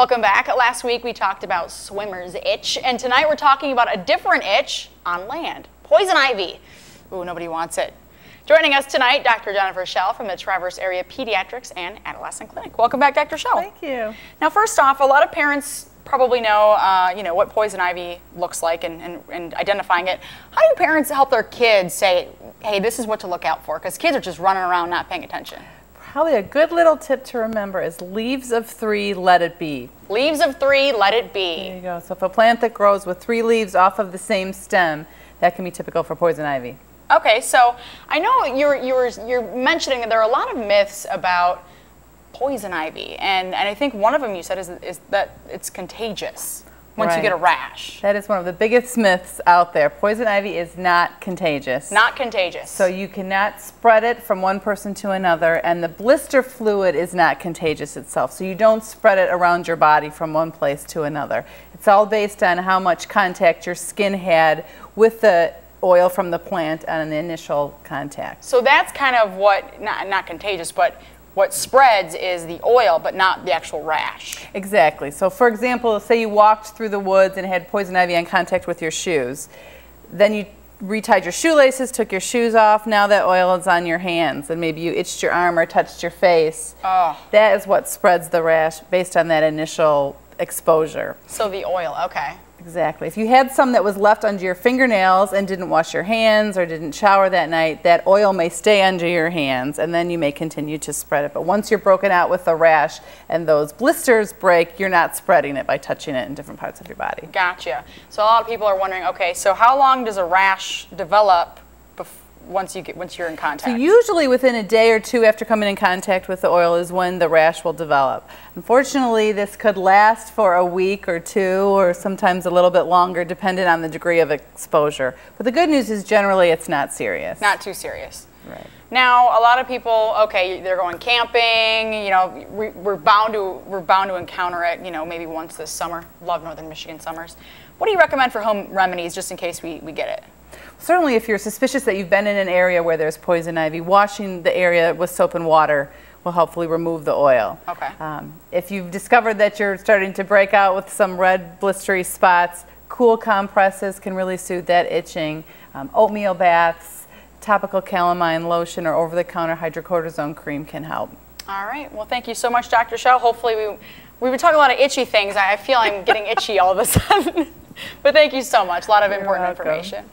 Welcome back. Last week we talked about swimmer's itch, and tonight we're talking about a different itch on land, poison ivy. Ooh, nobody wants it. Joining us tonight, Dr. Jennifer Schell from the Traverse Area Pediatrics and Adolescent Clinic. Welcome back, Dr. Schell. Thank you. Now, first off, a lot of parents probably know, what poison ivy looks like and identifying it. How do parents help their kids say, hey, this is what to look out for? Because kids are just running around not paying attention. Probably a good little tip to remember is leaves of 3, let it be. Leaves of 3, let it be. There you go. So if a plant that grows with 3 leaves off of the same stem, that can be typical for poison ivy. Okay, so I know you're mentioning that there are a lot of myths about poison ivy, and I think one of them you said is that it's contagious once you get a rash. That is one of the biggest myths out there. Poison ivy is not contagious. Not contagious. So you cannot spread it from one person to another, and the blister fluid is not contagious itself. So you don't spread it around your body from one place to another. It's all based on how much contact your skin had with the oil from the plant on the initial contact. So that's kind of what, not contagious, but what spreads is the oil, but not the actual rash. Exactly. So for example, say you walked through the woods and had poison ivy on contact with your shoes. Then you retied your shoelaces, took your shoes off, now that oil is on your hands, and maybe you itched your arm or touched your face. Oh. That is what spreads the rash based on that initial exposure. So the oil, okay. Exactly. If you had some that was left under your fingernails and didn't wash your hands or didn't shower that night, that oil may stay under your hands and then you may continue to spread it. But once you're broken out with the rash and those blisters break, you're not spreading it by touching it in different parts of your body. Gotcha. So a lot of people are wondering, okay, so how long does a rash develop once you're in contact? So usually within a day or two after coming in contact with the oil is when the rash will develop. Unfortunately, this could last for a week or 2 or sometimes a little bit longer depending on the degree of exposure. But the good news is generally it's not serious. Not too serious. Right. Now, a lot of people, okay, they're going camping, we're bound to encounter it, maybe once this summer. Love Northern Michigan summers. What do you recommend for home remedies just in case we get it? Certainly if you're suspicious that you've been in an area where there's poison ivy, washing the area with soap and water will hopefully remove the oil. Okay. If you've discovered that you're starting to break out with some red blistery spots, cool compresses can really soothe that itching. Oatmeal baths, topical calamine lotion, or over-the-counter hydrocortisone cream can help. All right. Well, thank you so much, Dr. Schell. Hopefully we've been talking a lot of itchy things. I feel I'm getting itchy all of a sudden. But thank you so much. A lot of important information.